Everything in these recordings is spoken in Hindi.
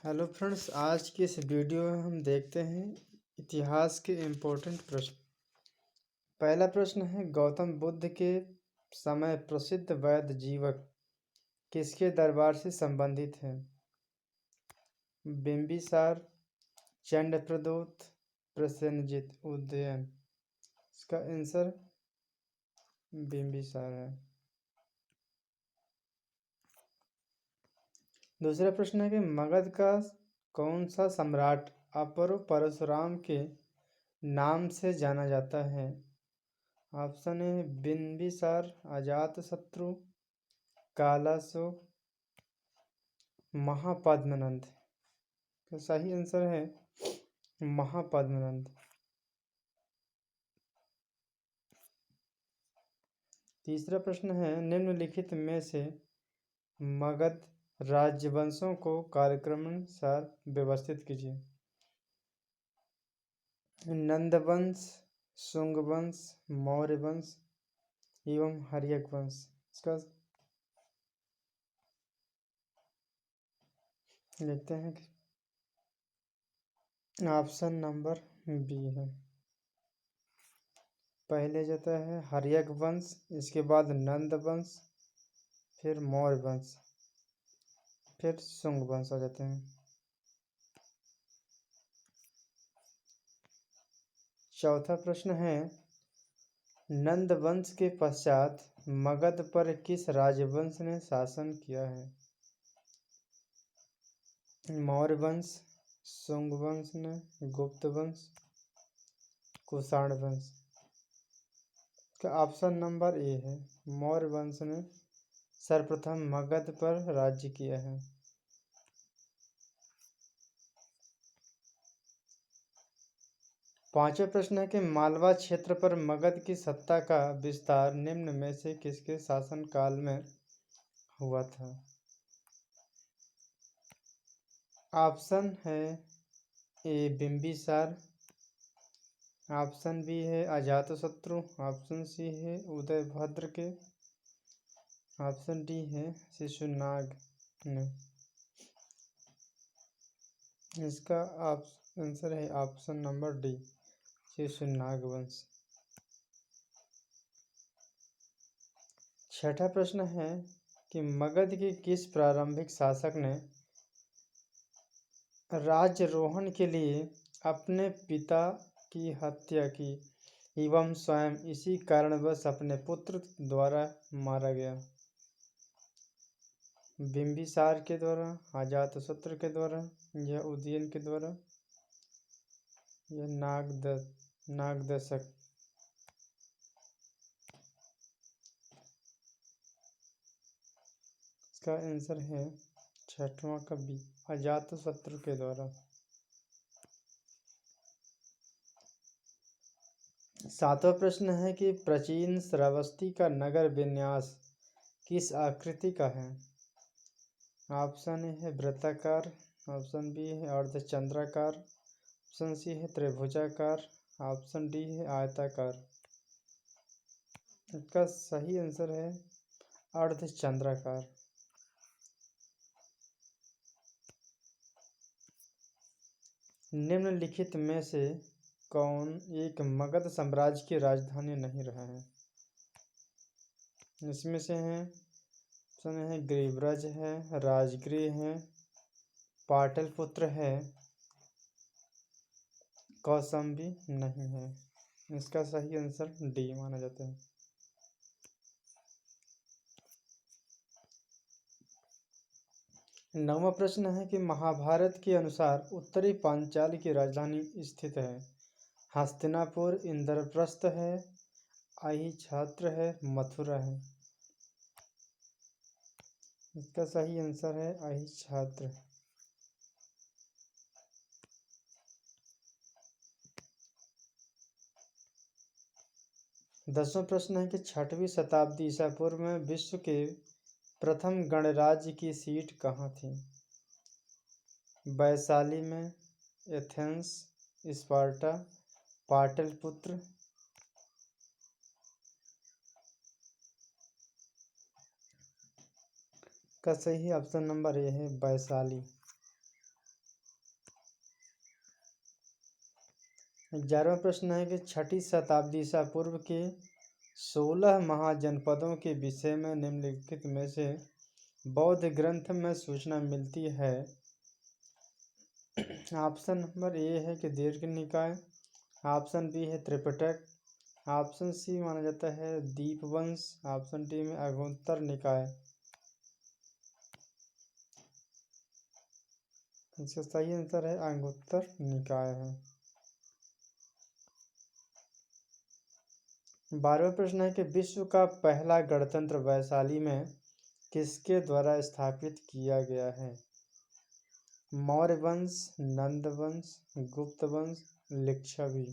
हेलो फ्रेंड्स, आज की इस वीडियो में हम देखते हैं इतिहास के इम्पोर्टेंट प्रश्न। पहला प्रश्न है, गौतम बुद्ध के समय प्रसिद्ध वैद्य जीवक किसके दरबार से संबंधित हैं? बिंबिसार, चंडप्रद्योत, प्रसेनजित, उदयन। इसका आंसर बिंबिसार है। दूसरा प्रश्न है कि मगध का कौन सा सम्राट अपर परशुराम के नाम से जाना जाता है? ऑप्शन है बिंबिसार, अजातशत्रु, कालाशोक, महापद्मनंद। तो सही आंसर है महापद्मनंद। तीसरा प्रश्न है, निम्नलिखित में से मगध राजवंशों को कालक्रमानुसार व्यवस्थित कीजिए। नंदवंश, शुंगवंश, मौर्य वंश एवं हर्यक वंश। इसका लिखते हैं कि ऑप्शन नंबर बी है। पहले जाता है हर्यक वंश, इसके बाद नंद वंश, फिर मौर्य वंश, फिर शुंग वंश आ जाते हैं। चौथा प्रश्न है, नंद वंश के पश्चात मगध पर किस राजवंश ने शासन किया है? मौर्य वंश, शुंग वंश ने, गुप्त वंश, कुषाण वंश। का ऑप्शन नंबर ए है, मौर्य वंश ने सर्वप्रथम मगध पर राज्य किया है। पांचवा प्रश्न है कि मालवा क्षेत्र पर मगध की सत्ता का विस्तार निम्न में से किसके शासनकाल में हुआ था? ऑप्शन है ए बिंबिसार, ऑप्शन बी है अजातशत्रु, ऑप्शन सी है उदयभद्र के, ऑप्शन डी है शिशुनाग ने। इसका आंसर है ऑप्शन नंबर डी, शिशुनाग वंश। छठा प्रश्न है कि मगध के किस प्रारंभिक शासक ने राज्यारोहण के लिए अपने पिता की हत्या की एवं स्वयं इसी कारणवश अपने पुत्र द्वारा मारा गया? बिंबिसार के द्वारा, अजातशत्रु के द्वारा, या उदयन के द्वारा, या नागदशक। इसका आंसर है छठवां का बी, अजातशत्रु के द्वारा। सातवां प्रश्न है कि प्राचीन श्रावस्ती का नगर विन्यास किस आकृति का है? ऑप्शन ए है वृत्ताकार, ऑप्शन बी है अर्धचंद्राकार, ऑप्शन सी है त्रिभुजाकार, ऑप्शन डी है आयताकार। इसका सही आंसर है अर्धचंद्राकार। निम्नलिखित में से कौन एक मगध साम्राज्य की राजधानी नहीं रहा है? इसमें से है, ऑप्शन है गिरिव्रज है, राजगृह है, पाटलिपुत्र है, कौशाम्बी नहीं है। इसका सही आंसर डी माना जाता है। नौवां प्रश्न है कि महाभारत के अनुसार उत्तरी पांचाल की राजधानी स्थित है? हस्तिनापुर, इंद्रप्रस्थ है, अहिछत्र है, मथुरा है। इसका सही आंसर है अहिछत्र। दसवां प्रश्न है कि 6वीं शताब्दी ईसा पूर्व में विश्व के प्रथम गणराज्य की सीट कहाँ थी? वैशाली में, एथेंस, स्पार्टा, पाटलिपुत्र। का सही ऑप्शन नंबर ए है वैशाली। 11वां प्रश्न है कि 6ठी शताब्दी ईसा पूर्व के 16 महाजनपदों के विषय में निम्नलिखित में से बौद्ध ग्रंथ में सूचना मिलती है। ऑप्शन नंबर ए है कि दीर्घ निकाय, ऑप्शन बी है त्रिपिटक, ऑप्शन सी माना जाता है दीपवंश, ऑप्शन डी में अगोत्तर निकाय। इसका सही आंसर है अगोत्तर निकाय है। 12वां प्रश्न है कि विश्व का पहला गणतंत्र वैशाली में किसके द्वारा स्थापित किया गया है? मौर्य वंश, नंद वंश, गुप्त वंश, लिच्छवी।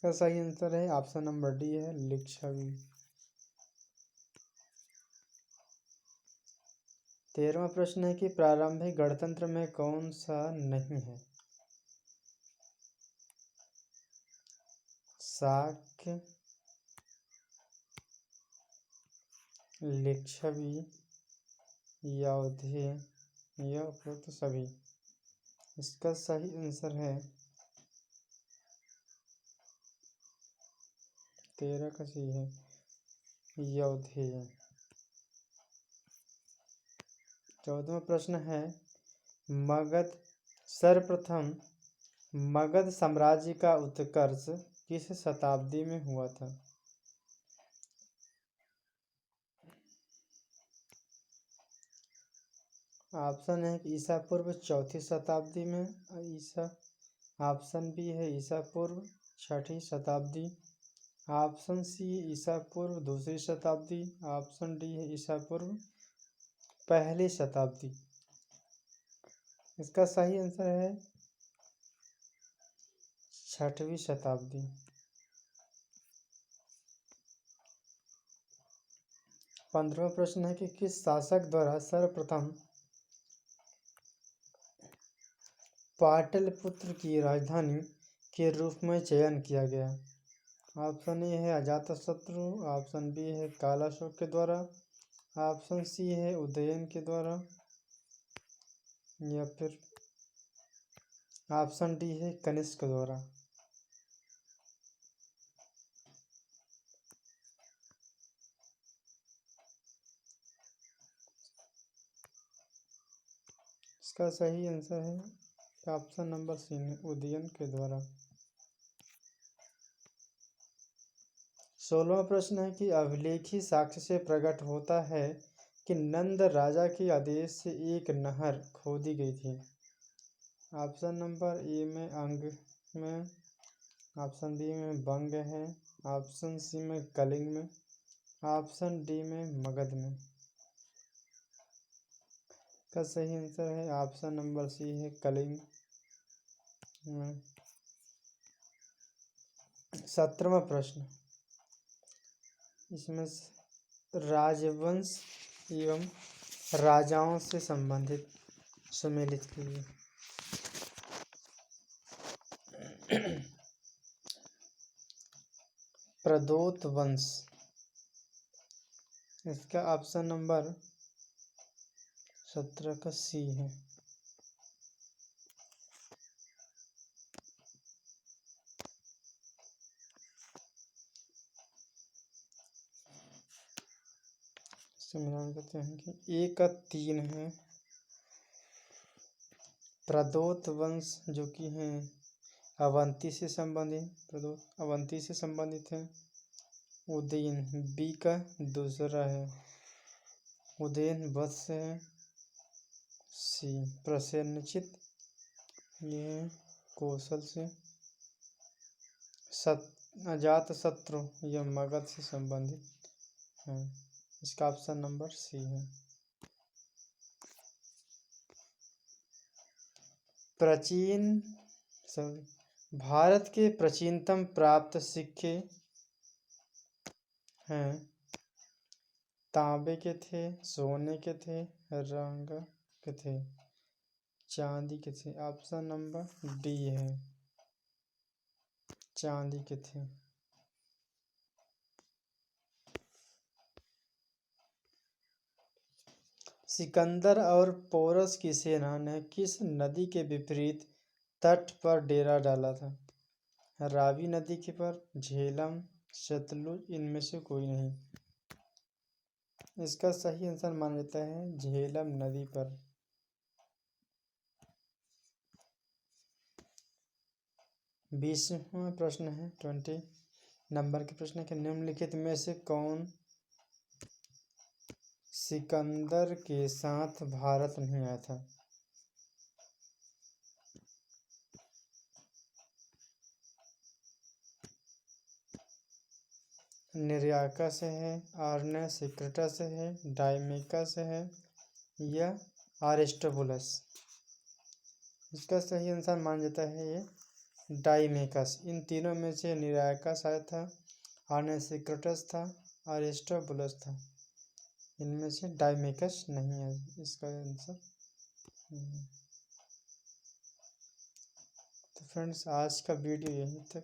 का सही आंसर है ऑप्शन नंबर डी है लिच्छवी। 13वां प्रश्न है कि प्रारंभिक गणतंत्र में कौन सा नहीं है? शाक्य, लिच्छवी, यौधेय या उपरोक्त सभी। इसका सही आंसर है 13 का सही है यौधेय। 14वां प्रश्न है सर्वप्रथम मगध साम्राज्य का उत्कर्ष किस शताब्दी में हुआ था? ऑप्शन है कि ईसा पूर्व 4ठी शताब्दी में, ऑप्शन बी है ईसा पूर्व 6ठी शताब्दी, ऑप्शन सी ईसा पूर्व 2री शताब्दी, ऑप्शन डी है ईसा पूर्व 1ली शताब्दी। इसका सही आंसर है 6वीं शताब्दी। 15वां प्रश्न है कि किस शासक द्वारा सर्वप्रथम पाटलिपुत्र की राजधानी के रूप में चयन किया गया? ऑप्शन ए है अजातशत्रु, ऑप्शन बी है कालाशोक के द्वारा, ऑप्शन सी है उदयन के द्वारा, या फिर ऑप्शन डी है कनिष्क द्वारा। इसका सही आंसर है ऑप्शन नंबर सी उदयन के द्वारा। 16वां प्रश्न है कि अभिलेखी साक्ष्य से प्रकट होता है कि नंद राजा के आदेश से एक नहर खोदी गई थी। ऑप्शन नंबर ए में अंग में, ऑप्शन बी में बंग है, ऑप्शन सी में कलिंग में, ऑप्शन डी में मगध में। का सही आंसर है ऑप्शन नंबर सी है कलिंग में। 17वां प्रश्न, इसमें राजवंश एवं राजाओं से संबंधित सुमेलित कीजिए। प्रदोत वंश, इसका ऑप्शन नंबर 17 का सी है। मिलान करते हैं कि 1 का 3 है। प्रदोत वंश जो कि हैं अवंती से संबंधित, प्रदोत अवंती से संबंधित है। उदयन बी का दूसरा है, उदयन वत्स है। सी प्रसेनचित, ये कौशल से। अजात शत्रु यह मगध से संबंधित है। इसका ऑप्शन नंबर सी है। भारत के प्राचीनतम प्राप्त सिक्के हैं तांबे के थे, सोने के थे, रंग के थे, चांदी के थे। ऑप्शन नंबर डी है चांदी के थे। सिकंदर और पोरस की सेना ने किस नदी के विपरीत तट पर डेरा डाला था? रावी नदी के पर, झेलम, सतलुज, इनमें से कोई नहीं। इसका सही आंसर माना जाता है झेलम नदी पर। 20वां प्रश्न है 20 नंबर के प्रश्न के निम्नलिखित में से कौन सिकंदर के साथ भारत नहीं आया था? निर्याका से है, आर्ने सिक्रेटा से है, डायमेका से है या अरिस्टोबुलस? इसका सही आंसर माना जाता है ये डायमेकस। इन तीनों में से निर्याकस आया था, आर्ने सिक्रेटस था, अरिस्टोबुलस था। इनमें से डायमेकस नहीं है इसका आंसर। तो फ्रेंड्स आज का वीडियो यहीं तक।